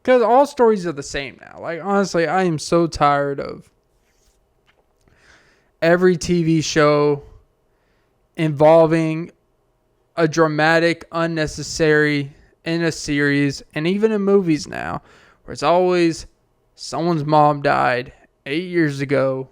Because all stories are the same now. Like, honestly, I am so tired of every TV show involving a dramatic, unnecessary in a series, and even in movies now, where it's always someone's mom died 8 years ago.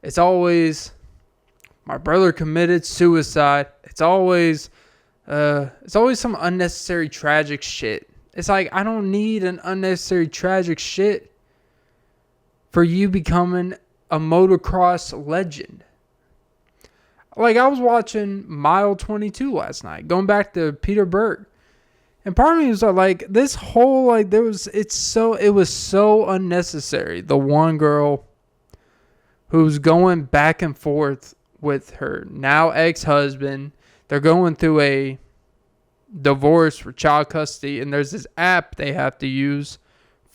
It's always my brother committed suicide. It's always some unnecessary tragic shit. It's like, I don't need an unnecessary tragic shit for you becoming a motocross legend. Like, I was watching Mile 22 last night, going back to Peter Berg. And part of me was like, this whole, like, it was so unnecessary. The one girl who's going back and forth with her now ex-husband. They're going through a divorce for child custody, and there's this app they have to use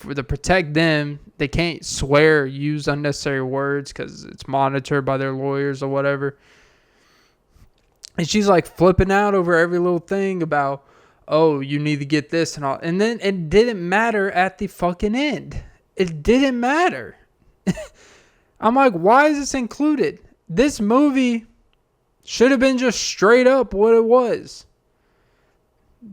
to protect them. They can't swear, use unnecessary words because it's monitored by their lawyers or whatever. And she's like flipping out over every little thing about, oh, you need to get this and all. And then it didn't matter at the fucking end. It didn't matter. I'm like, why is this included? This movie should have been just straight up what it was.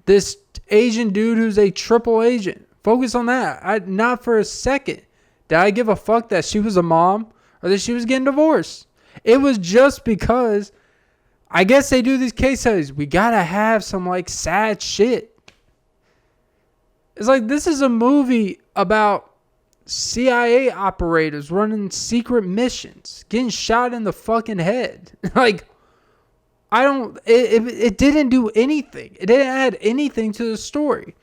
This Asian dude who's a triple agent. Focus on that. Not for a second did I give a fuck that she was a mom or that she was getting divorced. It was just because I guess they do these case studies. We gotta have some like sad shit. It's like, this is a movie about CIA operators running secret missions, getting shot in the fucking head. Like, it didn't do anything. It didn't add anything to the story.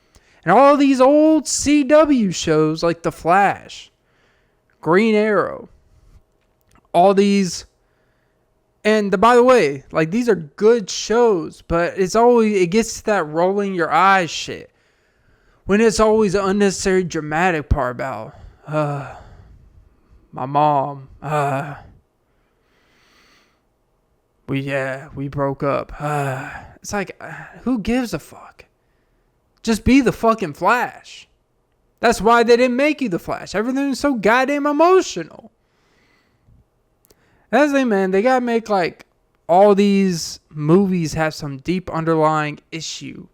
And all these old CW shows like The Flash, Green Arrow, all these. And by the way, like, these are good shows, but it gets to that rolling your eyes shit. When it's always an unnecessary dramatic part about, my mom, we broke up. It's like, who gives a fuck? Just be the fucking Flash. That's why they didn't make you the Flash. Everything's so goddamn emotional. That's the thing, man. They gotta make like all these movies have some deep underlying issue.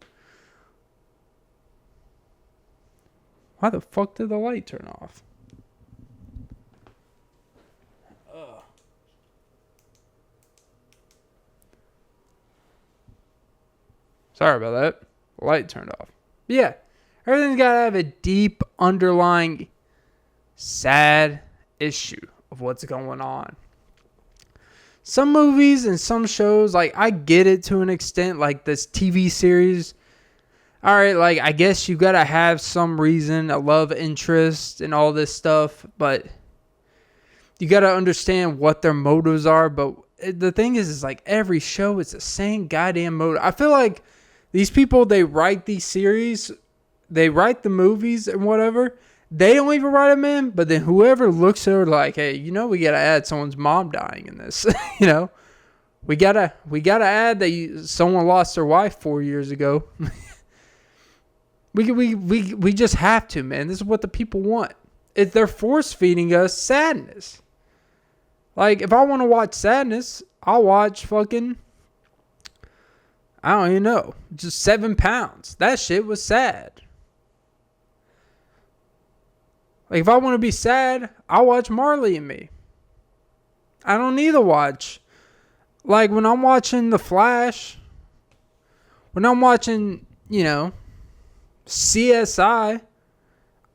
Why the fuck did the light turn off? Sorry about that. The light turned off. But yeah, everything's gotta have a deep underlying sad issue of what's going on. Some movies and some shows, like, I get it to an extent, like this TV series. All right, like, I guess you gotta have some reason, a love interest and all this stuff, but you gotta understand what their motives are. But the thing is like, every show is the same goddamn motive. I feel like these people, they write these series, they write the movies and whatever. They don't even write them in, but then whoever looks at it like, hey, we gotta add someone's mom dying in this. We gotta add that someone lost their wife 4 years ago. We just have to, man. This is what the people want. They're force feeding us sadness. Like, if I want to watch sadness, I'll watch fucking, I don't even know, just 7 Pounds. That shit was sad. Like, if I want to be sad, I'll watch Marley and Me. I don't need to watch. Like, when I'm watching The Flash, when I'm watching, CSI,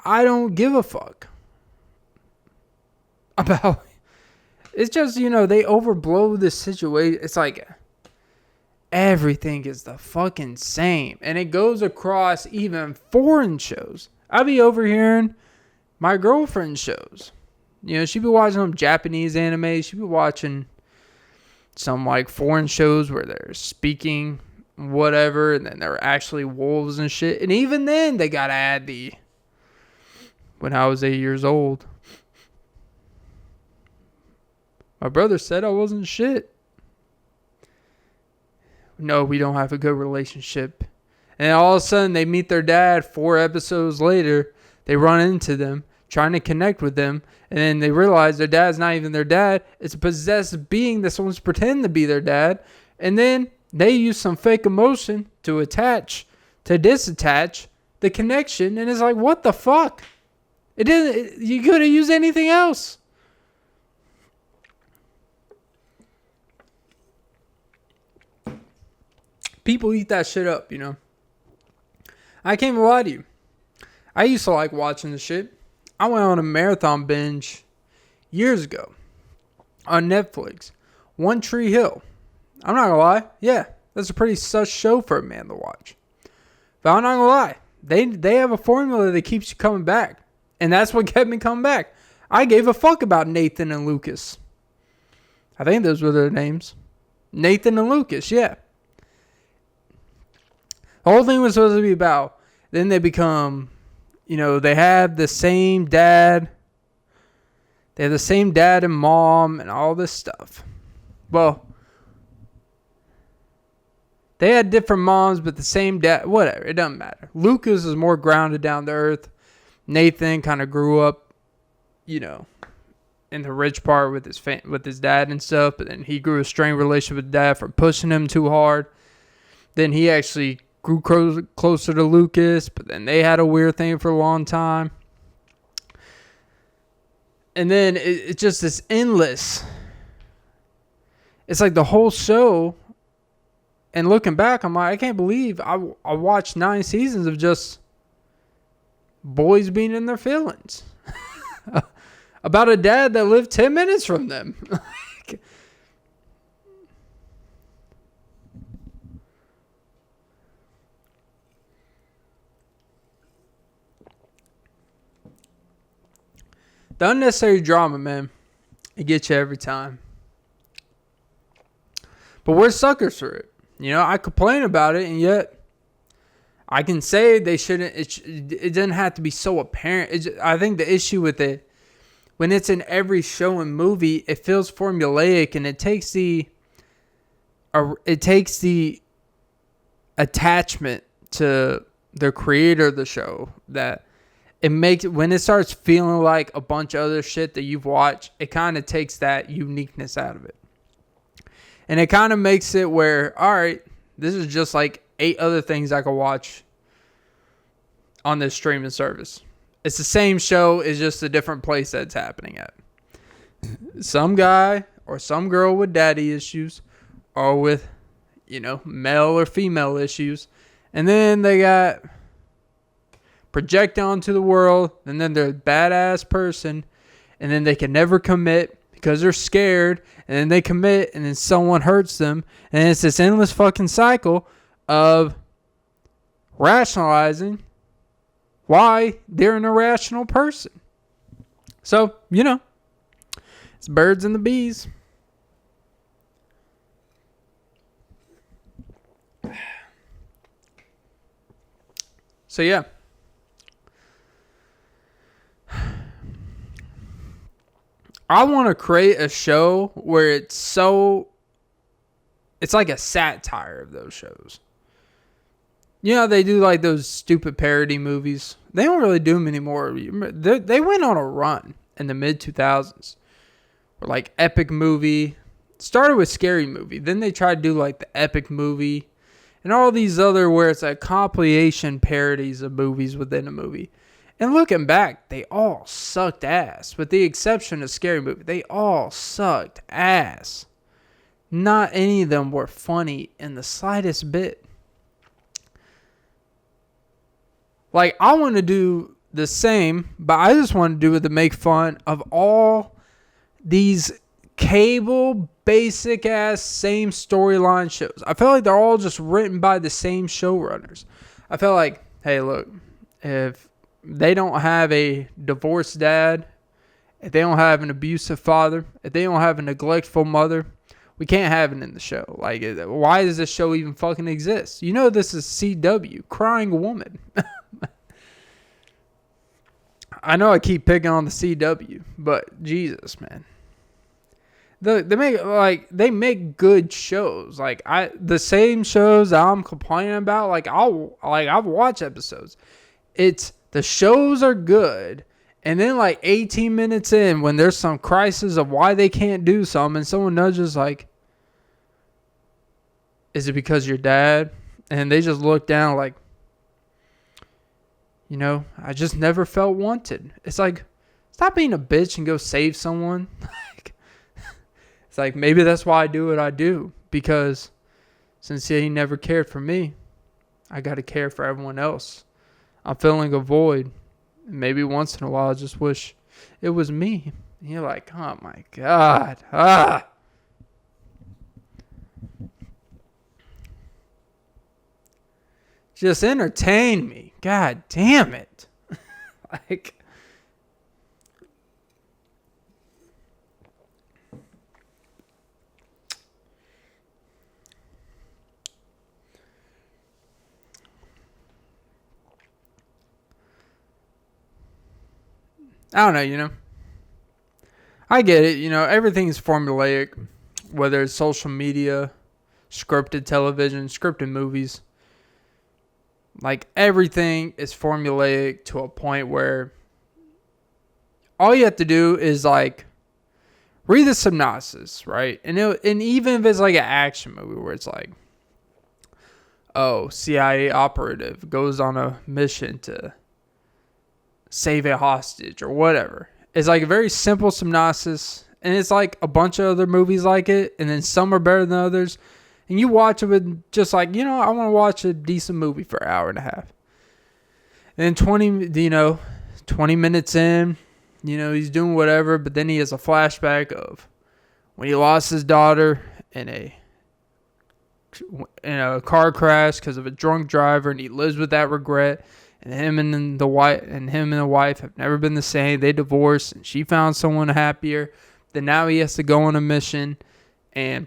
I don't give a fuck about. It's just, they overblow the situation. It's like everything is the fucking same. And it goes across even foreign shows. I'll be overhearing my girlfriend's shows. She be watching some Japanese anime. She be watching some like foreign shows where they're speaking whatever, and then they're actually wolves and shit. And even then, they gotta add when I was 8 years old, my brother said I wasn't shit. No, we don't have a good relationship. And all of a sudden, they meet their dad 4 episodes later. They run into them, trying to connect with them. And then they realize their dad's not even their dad. It's a possessed being that someone's pretending to be their dad. And then they use some fake emotion to disattach the connection. And it's like, what the fuck? You could have used anything else. People eat that shit up, you know. I can't even lie to you. I used to like watching the shit. I went on a marathon binge years ago on Netflix. One Tree Hill. I'm not gonna lie. Yeah, that's a pretty sus show for a man to watch. But I'm not gonna lie. They have a formula that keeps you coming back. And that's what kept me coming back. I gave a fuck about Nathan and Lucas. I think those were their names. Nathan and Lucas, yeah. The whole thing was supposed to be about, then they become, you know, they have the same dad. They have the same dad and mom and all this stuff. Well, they had different moms, but the same dad. Whatever, it doesn't matter. Lucas is more grounded down to earth. Nathan kind of grew up, you know, in the rich part with his dad and stuff. But then he grew a strained relationship with dad for pushing him too hard. Then he actually grew closer to Lucas, but then they had a weird thing for a long time. And then it's just this endless. It's like the whole show. And looking back, I'm like, I can't believe I watched 9 seasons of just boys being in their feelings. About a dad that lived 10 minutes from them. The unnecessary drama, man, it gets you every time. But we're suckers for it. You know, I complain about it, and yet I can say they shouldn't. It doesn't have to be so apparent. I think the issue with it, when it's in every show and movie, it feels formulaic, and it takes the attachment to the creator of the show that. It makes when it starts feeling like a bunch of other shit that you've watched, it kind of takes that uniqueness out of it. And it kind of makes it where, all right, this is just like 8 other things I could watch on this streaming service. It's the same show, it's just a different place that it's happening at. Some guy or some girl with daddy issues or with, you know, male or female issues. And then they got project onto the world, and then they're a badass person, and then they can never commit because they're scared, and then they commit, and then someone hurts them, and it's this endless fucking cycle of rationalizing why they're an irrational person. So, you know, it's birds and the bees. So, yeah. I want to create a show where it's like a satire of those shows. You know, they do like those stupid parody movies. They don't really do them anymore. They went on a run in the mid-2000s. Or like epic movie. Started with scary movie. Then they tried to do like the epic movie. And all these other where it's like compilation parodies of movies within a movie. And looking back, they all sucked ass. With the exception of Scary Movie, they all sucked ass. Not any of them were funny in the slightest bit. Like, I want to do the same, but I just want to do it to make fun of all these cable, basic-ass, same storyline shows. I feel like they're all just written by the same showrunners. I feel like, hey, look, if they don't have a divorced dad, if they don't have an abusive father, if they don't have a neglectful mother, we can't have it in the show. Like, why does this show even fucking exist? You know this is CW, Crying Woman. I know I keep picking on the CW, but Jesus, man. They make good shows. Like the same shows that I'm complaining about. Like I've watched episodes. It's the shows are good, and then like 18 minutes in, when there's some crisis of why they can't do something, and someone nudges like, "Is it because your dad?" And they just look down like, I just never felt wanted. It's like, stop being a bitch and go save someone. It's like, maybe that's why I do what I do. Because since he never cared for me, I got to care for everyone else. I'm filling a void. Maybe once in a while I just wish it was me. And you're like, oh my God. Just entertain me. God damn it. Like, I don't know, I get it, everything's formulaic, whether it's social media, scripted television, scripted movies. Like, everything is formulaic to a point where all you have to do is, like, read the synopsis, right? And even if it's like an action movie where it's like, oh, CIA operative goes on a mission to save a hostage or whatever. It's like a very simple synopsis, and it's like a bunch of other movies like it, and then some are better than others. And you watch it with just like, I want to watch a decent movie for an hour and a half. And then 20 minutes in, he's doing whatever, but then he has a flashback of when he lost his daughter in a car crash because of a drunk driver, and he lives with that regret. And him and the wife have never been the same. They divorced, and she found someone happier. Then now he has to go on a mission, and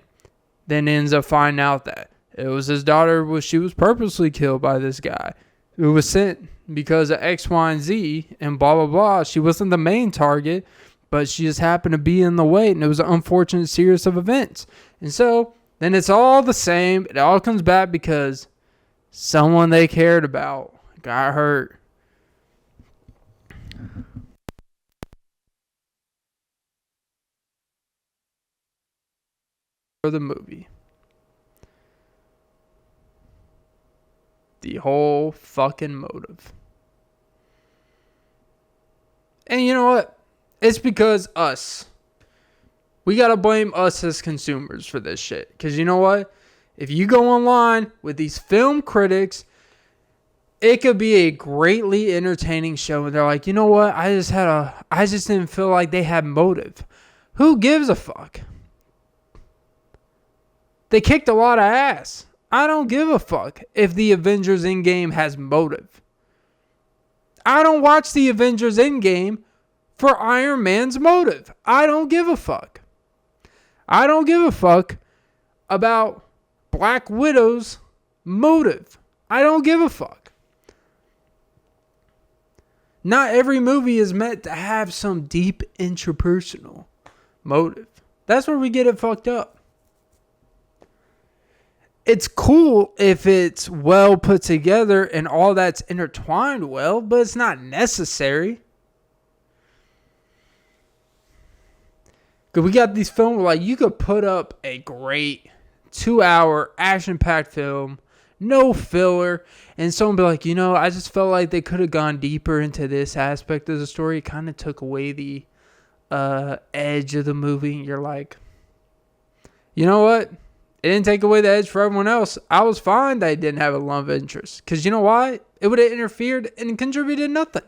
then ends up finding out that it was his daughter. She was purposely killed by this guy who was sent because of X, Y, and Z, and blah, blah, blah. She wasn't the main target, but she just happened to be in the way, and it was an unfortunate series of events. And so then it's all the same. It all comes back because someone they cared about got hurt. For the movie. The whole fucking motive. And you know what? It's because us. We gotta blame us as consumers for this shit. Because you know what? If you go online with these film critics, it could be a greatly entertaining show. And they're like, you know what? I just didn't feel like they had motive. Who gives a fuck? They kicked a lot of ass. I don't give a fuck if the Avengers Endgame has motive. I don't watch the Avengers Endgame for Iron Man's motive. I don't give a fuck. I don't give a fuck about Black Widow's motive. I don't give a fuck. Not every movie is meant to have some deep interpersonal motive. That's where we get it fucked up. It's cool if it's well put together and all that's intertwined well, but it's not necessary. Because we got these films like you could put up a great 2-hour action-packed film, no filler, and someone be like, I just felt like they could have gone deeper into this aspect of the story. It kind of took away the edge of the movie. And you're like, you know what? It didn't take away the edge for everyone else. I was fine that he didn't have a love interest. Because you know why? It would have interfered and contributed nothing.